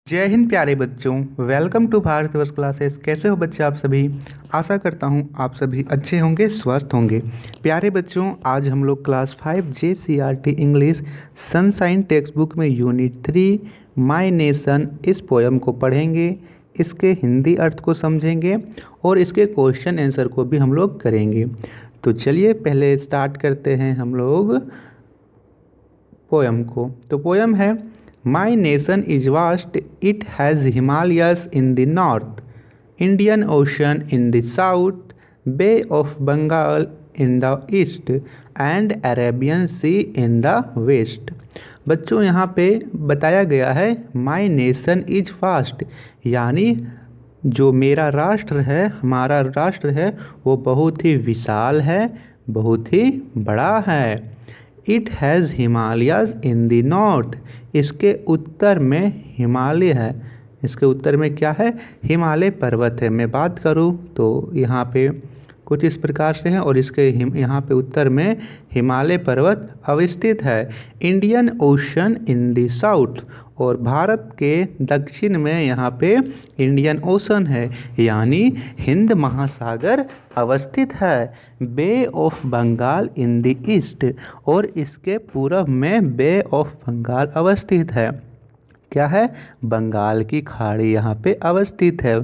जय हिंद प्यारे बच्चों। Welcome to Bharat verse classes. कैसे हो बच्चे आप सभी? आशा करता हूँ आप सभी अच्छे होंगे, स्वस्थ होंगे। प्यारे बच्चों, आज हम लोग class 5 JCRT English sunshine text book में यूनिट 3 माय नेशन इस पोयम को पढ़ेंगे, इसके हिंदी अर्थ को समझेंगे और इसके क्वेश्चन आंसर को भी हम लोग करेंगे। तो चलिए पहले स्टार्ट करते हैं हम लोग पोयम को। तो पोयम है, my nation is vast, it has Himalayas in the north, Indian ocean in the south, bay of Bengal in the east and Arabian sea in the west. बच्चों यहाँ पे बताया गया है माई नेशन इज वास्ट, यानी जो मेरा राष्ट्र है, हमारा राष्ट्र है, वो बहुत ही विशाल है, बहुत ही बड़ा है। It has Himalayas in the north, इसके उत्तर में हिमालय है। इसके उत्तर में क्या है? हिमालय पर्वत है। मैं बात करूँ तो यहाँ पे कुछ इस प्रकार से है और इसके यहाँ पे उत्तर में हिमालय पर्वत अवस्थित है। Indian ocean in the south, और भारत के दक्षिण में यहाँ पे इंडियन ओशन है, यानी हिंद महासागर अवस्थित है। Bay of Bengal in the east, और इसके पूर्व में बे ऑफ बंगाल अवस्थित है। क्या है? बंगाल की खाड़ी यहाँ पे अवस्थित है।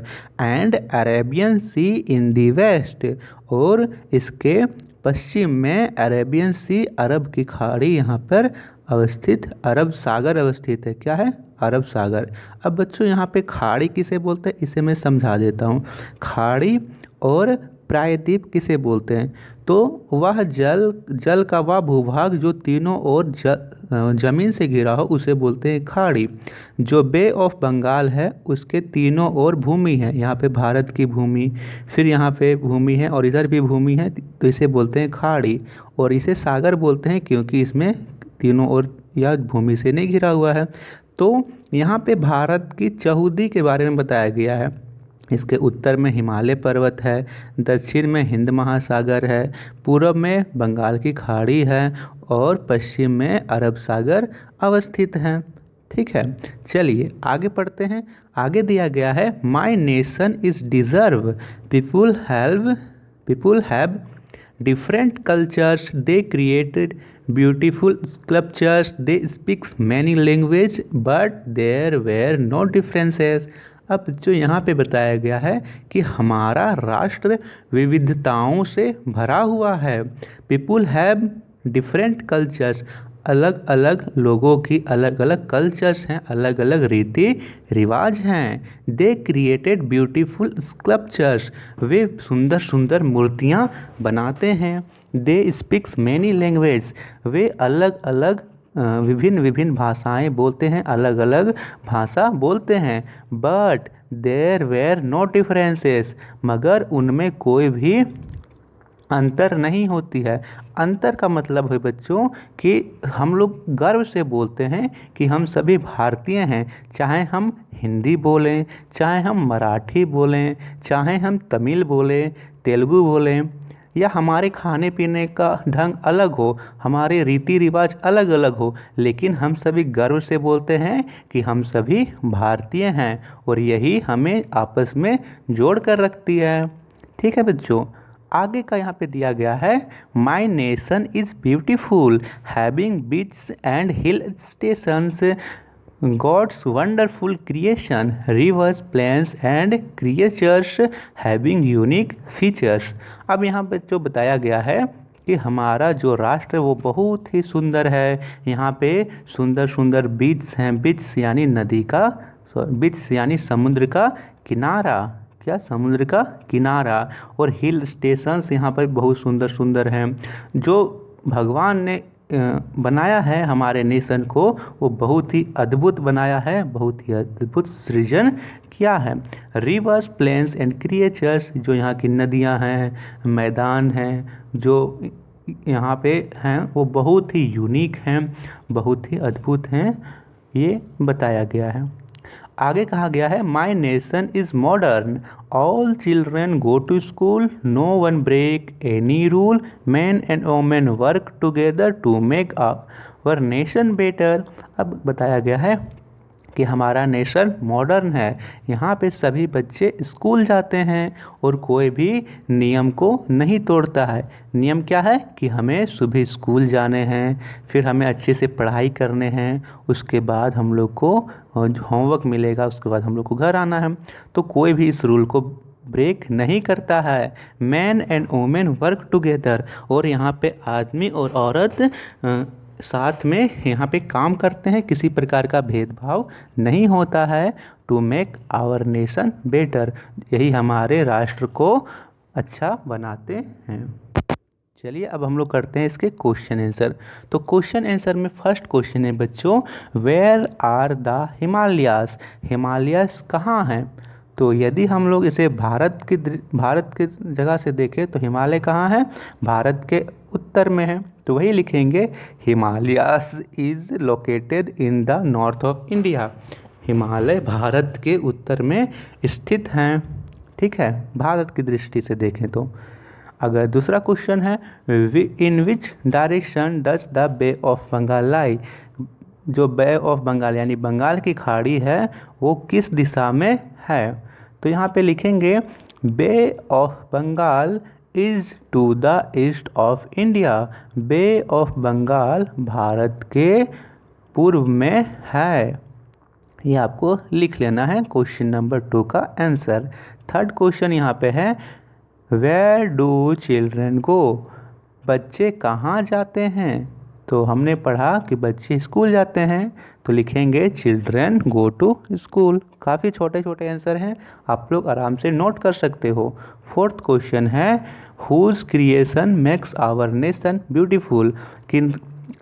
And Arabian sea in the west, और इसके पश्चिम में अरेबियन सी, अरब की खाड़ी यहाँ पर अवस्थित, अरब सागर अवस्थित है। क्या है? अरब सागर। अब बच्चों यहाँ पे खाड़ी किसे बोलते हैं, इसे मैं समझा देता हूँ। खाड़ी और प्रायद्वीप किसे बोलते हैं? तो वह जल का वह भूभाग जो तीनों ओर जमीन से घिरा हो, उसे बोलते हैं खाड़ी। जो बे ऑफ बंगाल है, उसके तीनों ओर भूमि है। यहाँ पे भारत की भूमि, फिर यहाँ पे भूमि है और इधर भी भूमि है, तो इसे बोलते हैं खाड़ी। और इसे सागर बोलते हैं क्योंकि इसमें तीनों ओर या भूमि से नहीं घिरा हुआ है। तो यहाँ पे भारत की चहुदी के बारे में बताया गया है। इसके उत्तर में हिमालय पर्वत है, दक्षिण में हिंद महासागर है, पूर्व में बंगाल की खाड़ी है और पश्चिम में अरब सागर अवस्थित है। ठीक है, चलिए आगे पढ़ते हैं। आगे दिया गया है, my nation is deserve, people have different cultures, they created beautiful sculptures, they speak many language but there were no differences। अब जो यहाँ पे बताया गया है कि हमारा राष्ट्र विविधताओं से भरा हुआ है। पीपुल हैव डिफरेंट कल्चर्स, अलग अलग लोगों की अलग अलग कल्चर्स हैं, अलग अलग रीति रिवाज हैं। दे क्रिएटेड ब्यूटीफुल स्कल्पचर्स, वे सुंदर सुंदर मूर्तियाँ बनाते हैं। दे स्पीक्स मैनी लैंग्वेज, वे अलग अलग विभिन्न विभिन्न भाषाएं बोलते हैं, अलग अलग भाषा बोलते हैं। But there were no differences, मगर उनमें कोई भी अंतर नहीं होती है। अंतर का मतलब है बच्चों कि हम लोग गर्व से बोलते हैं कि हम सभी भारतीय हैं, चाहे हम हिंदी बोलें, चाहे हम मराठी बोलें, चाहे हम तमिल बोलें, तेलुगु बोलें, या हमारे खाने पीने का ढंग अलग हो, हमारे रीति रिवाज अलग अलग हो, लेकिन हम सभी गर्व से बोलते हैं कि हम सभी भारतीय हैं, और यही हमें आपस में जोड़ कर रखती है। ठीक है बच्चों, आगे का यहाँ पे दिया गया है, my nation is beautiful, having beach and hill stations, god's wonderful creation, rivers, plains and creatures having unique features. अब यहाँ पे जो बताया गया है कि हमारा जो राष्ट्र है वो बहुत ही सुंदर है। यहाँ पे सुंदर सुंदर बीच हैं, बीच यानी नदी का, बीच यानी समुद्र का किनारा, क्या समुद्र का किनारा, और हिल स्टेशंस यहाँ पर बहुत सुंदर सुंदर हैं। जो भगवान ने बनाया है हमारे नेशन को, वो बहुत ही अद्भुत बनाया है, बहुत ही अद्भुत सृजन किया है। रिवर्स, प्लेन्स एंड क्रिएचर्स, जो यहाँ की नदियाँ हैं, मैदान हैं, जो यहाँ पे हैं, वो बहुत ही यूनिक हैं, बहुत ही अद्भुत हैं, ये बताया गया है। आगे कहा गया है, my nation is modern, all children go to school, no one break any rule, man and women work together to make our nation better. अब बताया गया है कि हमारा नेशन मॉडर्न है, यहाँ पे सभी बच्चे स्कूल जाते हैं और कोई भी नियम को नहीं तोड़ता है। नियम क्या है कि हमें सुबह स्कूल जाने हैं, फिर हमें अच्छे से पढ़ाई करने हैं, उसके बाद हम लोग को होमवर्क मिलेगा, उसके बाद हम लोग को घर आना है। तो कोई भी इस रूल को ब्रेक नहीं करता है। Man and women work together, और यहाँ पे आदमी और औरत साथ में यहाँ पे काम करते हैं, किसी प्रकार का भेदभाव नहीं होता है। To make our nation better, यही हमारे राष्ट्र को अच्छा बनाते हैं। चलिए अब हम लोग करते हैं इसके क्वेश्चन आंसर। तो क्वेश्चन आंसर में फर्स्ट क्वेश्चन है बच्चों, where are the Himalayas, Himalayas कहाँ हैं। तो यदि हम लोग इसे भारत की जगह से देखें तो हिमालय कहाँ है, भारत के उत्तर में है। तो वही लिखेंगे, Himalayas is located in the north of India, Himalaya Bharat के उत्तर में स्थित हैं। ठीक है, भारत की दृष्टि से देखें तो। अगर दूसरा क्वेश्चन है, in which direction does the bay of Bengal lie, जो बे ऑफ बंगाल यानी बंगाल की खाड़ी है वो किस दिशा में है। तो यहाँ पे लिखेंगे, bay of Bengal is to the east of India, bay of Bengal Bharat के पूर्व में है। ये आपको लिख लेना है क्वेश्चन नंबर 2 का आंसर। थर्ड क्वेश्चन यहाँ पे है, वेयर डू चिल्ड्रन गो, बच्चे कहाँ जाते हैं। तो हमने पढ़ा कि बच्चे स्कूल जाते हैं, तो लिखेंगे चिल्ड्रन गो टू स्कूल। काफ़ी छोटे छोटे आंसर हैं, आप लोग आराम से नोट कर सकते हो। फोर्थ क्वेश्चन है, whose creation makes our nation beautiful, कि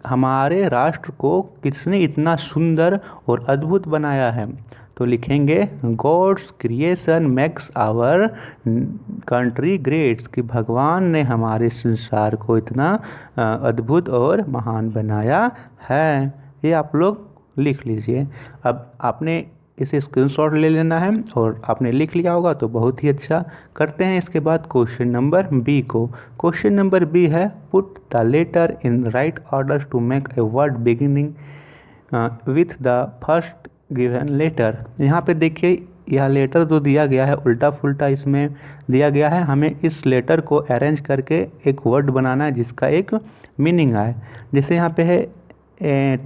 हमारे राष्ट्र को किसने इतना सुंदर और अद्भुत बनाया है। तो लिखेंगे, god's creation makes our country greats, कि भगवान ने हमारे संसार को इतना अद्भुत और महान बनाया है। ये आप लोग लिख लीजिए। अब आपने इसे स्क्रीनशॉट ले लेना है और आपने लिख लिया होगा तो बहुत ही अच्छा। करते हैं इसके बाद क्वेश्चन नंबर बी को। क्वेश्चन नंबर बी है, put the letter in right order to make a word beginning with the first given letter. यहाँ पे देखिए, यह लेटर जो दिया गया है उल्टा फुल्टा इसमें दिया गया है, हमें इस लेटर को अरेंज करके एक वर्ड बनाना है जिसका एक मीनिंग आए। जैसे यहाँ पे है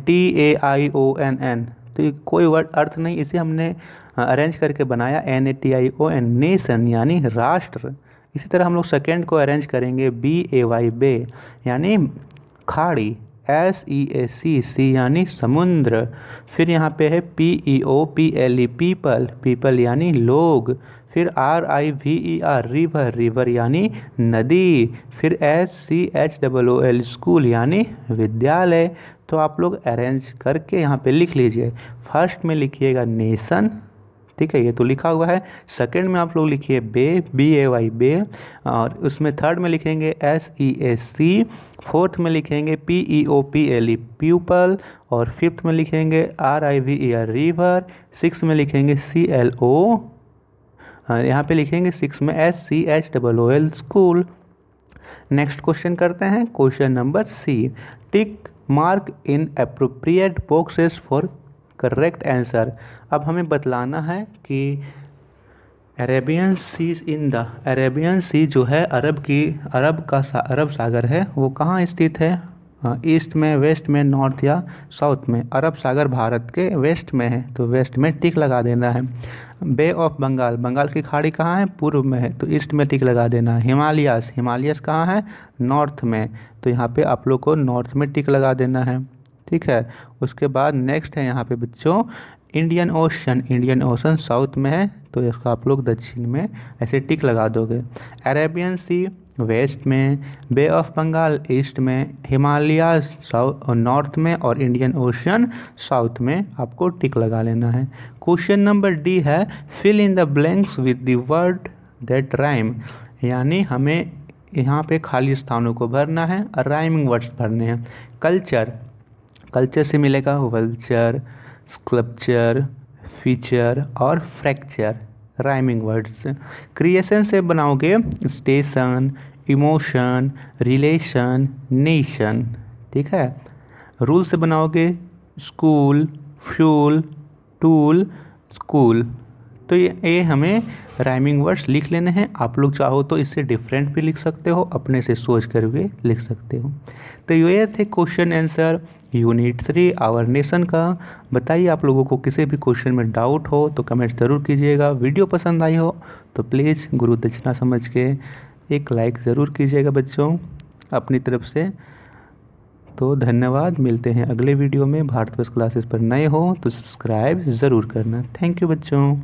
TAIONN, तो ये कोई वर्ड अर्थ नहीं, इसे हमने अरेंज करके बनाया NATION, नेशन यानी राष्ट्र। इसी तरह हम लोग सेकेंड को अरेंज करेंगे BAY बे यानी खाड़ी, SEAC यानी समुद्र। फिर यहाँ पे है PEOPLE पीपल, पीपल यानी लोग। फिर RIVER रिवर, रिवर यानी नदी। फिर SCHOOL स्कूल यानी विद्यालय। तो आप लोग अरेंज करके यहाँ पे लिख लीजिए। फर्स्ट में लिखिएगा नेशन, ठीक है, ये तो लिखा हुआ है। सेकंड में आप लोग लिखिए बे, BAY बे, और उसमें थर्ड में लिखेंगे SEAC। फोर्थ में लिखेंगे PEOPLE पीपल, और फिफ्थ में लिखेंगे RIVER रिवर। सिक्स में लिखेंगे CLO, यहाँ पे लिखेंगे सिक्स में SCHOOL स्कूल। नेक्स्ट क्वेश्चन करते हैं, question number C, tick mark in appropriate boxes for correct answer. अब हमें बतलाना है कि अरेबियन सी जो है अरब सागर है, वो कहाँ स्थित है, ईस्ट में, वेस्ट में, नॉर्थ या साउथ में। अरब सागर भारत के वेस्ट में है, तो वेस्ट में टिक लगा देना है। बे ऑफ बंगाल, बंगाल की खाड़ी कहाँ है, पूर्व में है, तो ईस्ट में टिक लगा देना है। हिमालयस कहाँ है, नॉर्थ में, तो यहाँ पे आप लोग को नॉर्थ में टिक लगा देना है। ठीक है, उसके बाद नेक्स्ट है यहाँ पे बच्चों इंडियन ओशन साउथ में है, तो इसका आप लोग दक्षिण में ऐसे टिक लगा दोगे। अरेबियन सी वेस्ट में, बे ऑफ बंगाल ईस्ट में, हिमालयाज साउथ नॉर्थ में, और इंडियन ओशन साउथ में आपको टिक लगा लेना है। क्वेश्चन नंबर डी है, fill in the blanks with the word that rhyme, यानी हमें यहाँ पे खाली स्थानों को भरना है और राइमिंग वर्ड्स भरने हैं। कल्चर से मिलेगा वल्चर, स्कल्पचर, फीचर और फ्रैक्चर, राइमिंग वर्ड्स। क्रिएशन से बनाओगे स्टेशन, इमोशन, रिलेशन, नेशन। ठीक है, रूल से बनाओगे स्कूल, फ्यूल, टूल, स्कूल। तो ये हमें राइमिंग वर्ड्स लिख लेने हैं। आप लोग चाहो तो इससे डिफरेंट भी लिख सकते हो, अपने से सोच कर भी लिख सकते हो। तो ये थे question answer unit 3 our nation का। बताइए आप लोगों को किसी भी क्वेश्चन में डाउट हो तो कमेंट ज़रूर कीजिएगा। वीडियो पसंद आई हो तो प्लीज़ गुरु दक्षिणा समझ के एक लाइक ज़रूर कीजिएगा बच्चों अपनी तरफ से। तो धन्यवाद, मिलते हैं अगले वीडियो में। भारत बस क्लासेस पर नए हो तो सब्सक्राइब ज़रूर करना। थैंक यू बच्चों।